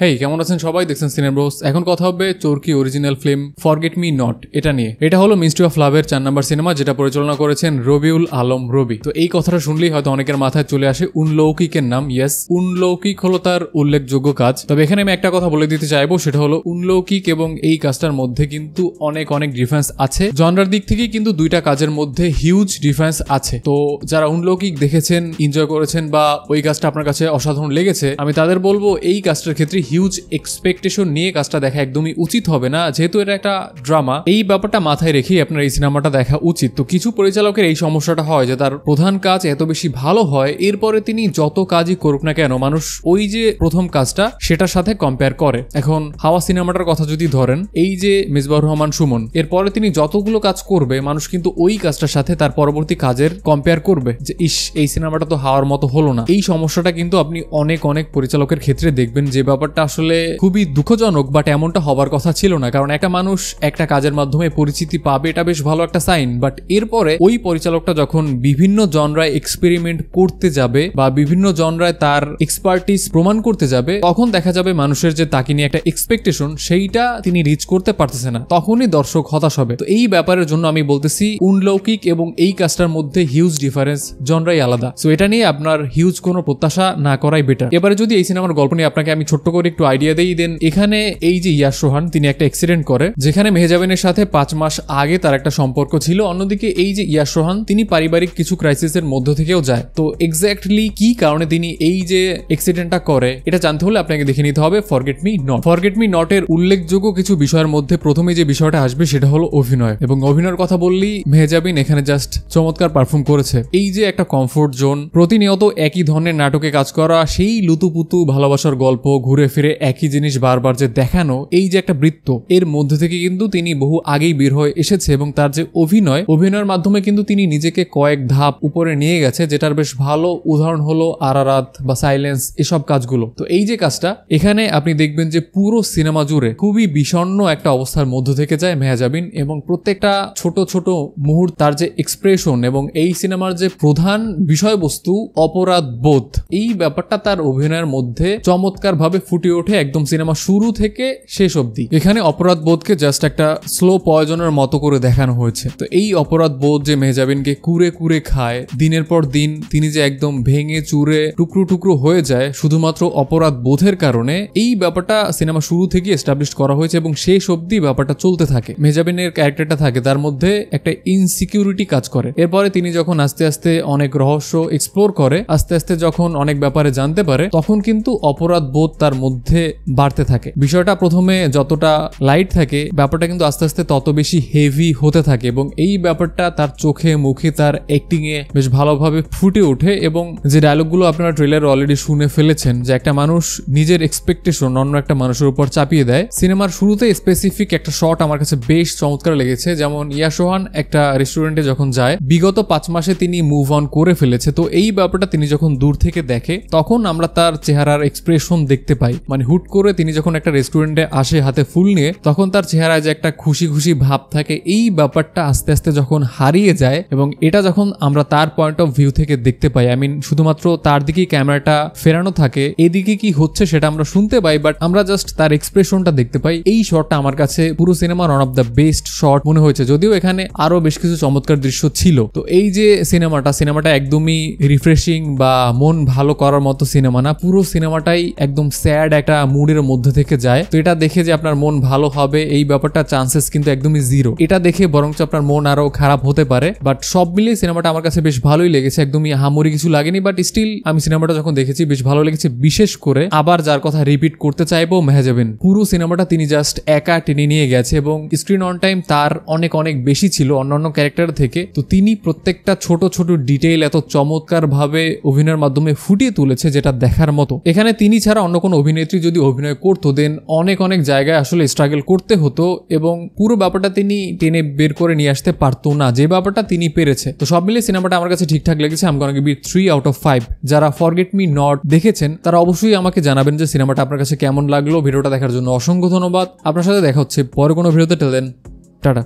হেই, কেমন আছেন সবাই? দেখছেন সিনেব্রোস। এখন কথা হবে Chorki original film forget me not এটা নিয়ে। এটা হলো মিস্ট্রি অফ লাভের 4 নম্বর সিনেমা, যেটা পরিচালনা করেছেন রবিউল আলম রবি। তো এই কথাটা শুনলেই হয়তো অনেকের মাথায় চলে আসে উনলৌকিকের নাম। ইয়েস, উনলৌকিক হলো তার উল্লেখযোগ্য কাজ। তবে এখানে আমি একটা কথা বলে দিতে চাইবো, সেটা হলো উনলৌকিক এবং এই কাজটার মধ্যে কিন্তু অনেক ডিফারেন্স আছে। জনরার দিক থেকে কিন্তু দুইটা কাজের মধ্যে হিউজ ডিফারেন্স আছে। তো যারা উনলৌকিক দেখেছেন, এনজয় করেছেন বা ওই কাজটা আপনার কাছে অসাধারণ লেগেছে, আমি তাদের বলবো এই কাজটার ক্ষেত্রে হিউজ এক্সপেকটেশন নিয়ে কাজটা দেখা একদমই উচিত হবে না, যেহেতু এটা একটা ড্রামা। এই ব্যাপারটা মাথায় রেখেই আপনার এই সিনেমাটা দেখা উচিত। তো কিছু পরিচালকের এই সমস্যাটা হয় যে তার প্রধান কাজ এত বেশি ভালো হয়, এরপরে তিনি যত কাজই করুক না কেন, মানুষ ওই যে প্রথম কাজটা সেটার সাথে কম্পেয়ার করে। এখন হাওয়া সিনেমাটার কথা যদি ধরেন, এই যে মিসবাহুর রহমান সুমন, এরপরে তিনি যতগুলো কাজ করবে, মানুষ কিন্তু ওই কাজটার সাথে তার পরবর্তী কাজের কম্পেয়ার করবে যে ইস, এই সিনেমাটা তো হাওয়ার মতো হলো না। এই সমস্যাটা কিন্তু আপনি অনেক পরিচালকের ক্ষেত্রে দেখবেন, যে ব্যাপারটা আসলে খুবই দুঃখজনক। বাট এমনটা হবার কথা ছিল না, কারণ একটা মানুষ একটা কাজের মাধ্যমে পরিচিতি পাবে, এটা বেশ ভালো একটা সাইন। বাট এরপরে ওই পরিচালকটা যখন বিভিন্ন জনরায় এক্সপেরিমেন্ট করতে যাবে বা বিভিন্ন জনরায় তার এক্সপার্টিস প্রমাণ করতে যাবে, তখন দেখা যাবে মানুষের যে তাকে নিয়ে একটা এক্সপেকটেশন, সেইটা তিনি রিচ করতে পারতেছে না, তখনই দর্শক হতাশ হবে। তো এই ব্যাপারের জন্য আমি বলতেছি উনলৌকিক এবং এই কাজটার মধ্যে হিউজ ডিফারেন্স, জনরাই আলাদা। সো এটা নিয়ে আপনার হিউজ কোনো প্রত্যাশা না করাই বেটার। এবারে যদি এই সিনেমার গল্প নিয়ে আপনাকে আমি ছোট্ট করে একটু আইডিয়া দেই, দেন এখানে এই যে ইয়াশ রোহান, তিনি একটা অ্যাক্সিডেন্ট করে, যেখানে মেহজাবিনের সাথে 5 মাস আগে তার একটা সম্পর্ক ছিল। অন্যদিকে এই যে ইয়াশ রোহান, তিনি পারিবারিক কিছু ক্রাইসিসের মধ্য থেকেও যায়। তো এক্স্যাক্টলি কি কারণে তিনি এই যে অ্যাক্সিডেন্টটা করে, এটা জানতে হলে আপনাকে দেখে নিতে হবে forget me not. Forget me not এর উল্লেখযোগ্য কিছু বিষয়ের মধ্যে প্রথমে যে বিষয়টা আসবে সেটা হলো অভিনয়। এবং অভিনয়ের কথা বললেই মেহজাবিন এখানে জাস্ট চমৎকার পারফর্ম করেছে। এই যে একটা কমফোর্ট জোন, প্রতিনিয়ত একই ধরনের নাটকে কাজ করা, সেই লুতুপুতু ভালোবাসার গল্প, ঘুরে ফিরে একই জিনিস বারবার যে দেখানো, এই যে একটা বৃত্ত, এর মধ্যে থেকে কিন্তু তিনি বহু আগেই বের হয়ে এসেছে। এবং তার যে অভিনয়ের মাধ্যমে কিন্তু তিনি নিজেকে কয়েক ধাপ উপরে নিয়ে গেছে, যেটার বেশ ভালো উদাহরণ হলো আরারাত বা সাইলেন্স, এসব কাজগুলো। তো এই যে কাজটা, এখানে আপনি দেখবেন যে পুরো সিনেমা জুড়ে খুবই বিষণ্ণ একটা অবস্থার মধ্য থেকে যায় মেহজাবিন, এবং প্রত্যেকটা ছোট ছোট মুহূর্ত, তার যে এক্সপ্রেশন এবং এই সিনেমার যে প্রধান বিষয়বস্তু অপরাধ বোধ, এই ব্যাপারটা তার অভিনয়ের মধ্যে চমৎকার ভাবে ফুটে ওঠে একদম সিনেমা শুরু থেকে শেষ অবধি। এখানে অপরাধ বোধকে জাস্ট একটা স্লো পয়জনের মতো করে দেখানো হয়েছে। তো এই অপরাধ বোধ যে মেহজাবিনকে কুরে কুরে খায় দিনের পর দিন, তিনি যে একদম ভেঙে চুরে টুকরো টুকরো হয়ে যায় শুধুমাত্র অপরাধ বোধের কারণে, এই ব্যাপারটা সিনেমা শুরু থেকে এস্টাবলিশ করা হয়েছে এবং শেষ অবধি ব্যাপারটা চলতে থাকে। মেহজাবিনের ক্যারেক্টারটা থাকে, তার মধ্যে একটা ইনসিকিউরিটি কাজ করে। এরপরে তিনি যখন আস্তে আস্তে অনেক রহস্য এক্সপ্লোর করে, আস্তে আস্তে যখন অনেক ব্যাপারে জানতে পারে, তখন কিন্তু অপরাধ বোধ তার মধ্যে বাড়তে থাকে। বিষয়টা প্রথমে যতটা লাইট থাকে, ব্যাপারটা কিন্তু আস্তে আস্তে তত বেশি হেভি হতে থাকে। এবং এই ব্যাপারটা তার চোখে মুখে, তার অ্যাক্টিং এ বেশ ভালোভাবে ফুটে ওঠে। এবং যে ডায়লগগুলো আপনারা ট্রেলারে অলরেডি শুনে ফেলেছেন, যে একটা মানুষ নিজের এক্সপেকটেশন অন্য একটা মানুষের উপর চাপিয়ে দেয়। সিনেমার শুরুতে স্পেসিফিক একটা শট আমার কাছে বেশ চমৎকার লেগেছে। যেমন ইয়াশ রোহান একটা রেস্টুরেন্টে যখন যায়, বিগত 5 মাসে তিনি মুভ অন করে ফেলেছে। তো এই ব্যাপারটা তিনি যখন দূর থেকে দেখে, তখন আমরা তার চেহারার এক্সপ্রেশন দেখতে পাই। মানে হুট করে তিনি যখন একটা রেস্টুরেন্টে আসে হাতে ফুল নিয়ে, তখন তার চেহারায় যে একটা খুশি খুশি ভাব থাকে, এই ব্যাপারটা আস্তে আস্তে যখন হারিয়ে যায়, এবং এটা যখন আমরা তার পয়েন্ট অফ ভিউ থেকে দেখতে পাই, আই মিন শুধুমাত্র তার দিকেই ক্যামেরাটা ফেরানো থাকে, এদিকে কি হচ্ছে সেটা আমরা শুনতে পাই, বাট আমরা জাস্ট তার এক্সপ্রেশনটা দেখতে পাই। এই শটটা আমার কাছে পুরো সিনেমার one of the best shot মনে হয়েছে, যদিও এখানে আরো বেশ কিছু চমৎকার দৃশ্য ছিল। তো এই যে সিনেমাটা একদমই রিফ্রেশিং বা মন ভালো করার মতো সিনেমা না, পুরো সিনেমাটাই একদম স্যাড একটা মুডের মধ্যে থেকে যায়। তো এটা দেখে যে আপনার মন ভালো হবে, এই ব্যাপারটা চান্সেস কিন্তু একদমই জিরো। এটা দেখে বরঞ্চ আপনার মন আরো খারাপ হতে পারে। বাট সব মিলিয়ে সিনেমাটা আমার কাছে বেশ ভালোই লেগেছে, একদমই হামরি কিছু লাগেনি। বাট স্টিল আমি সিনেমাটা যখন দেখেছি বেশ ভালো লেগেছে। বিশেষ করে আবার যার কথা রিপিট করতে চাইবো, মেহজাবিন পুরো সিনেমাটা তিনি জাস্ট একা টেনে নিয়ে গেছে, এবং স্ক্রিন অন টাইম তার অনেক বেশি ছিল অন্যান্য ক্যারেক্টার থেকে। তো তিনি প্রত্যেকটা ছোট ছোট ডিটেইল এত চমৎকার ভাবে অভিনয়ের মাধ্যমে ফুটিয়ে তুলেছে, যেটা দেখার মতো। এখানে তিনি ছাড়া অন্য কোনো অভিনেত্রী যদি অভিনয় করতো, দেন অনেক জায়গায় আসলে স্ট্রাগল করতে হতো, এবং পুরো ব্যাপারটা তিনি টেনে বের করে নিয়ে আসতে পারতো না, যে ব্যাপারটা তিনি পেরেছে। তো সব মিলিয়ে সিনেমাটা আমার কাছে ঠিকঠাক লেগেছে। আমি গোনা গিভ ইট 3 out of 5। যারা ফরগেট মি নট দেখেছেন, তারা অবশ্যই আমাকে জানাবেন যে সিনেমাটা আপনার কাছে কেমন লাগলো। ভিডিওটা দেখার জন্য অসংখ্য ধন্যবাদ। আপনার সাথে দেখা হচ্ছে পরে কোনো ভিডিওতে। টেল দেন, টাটা।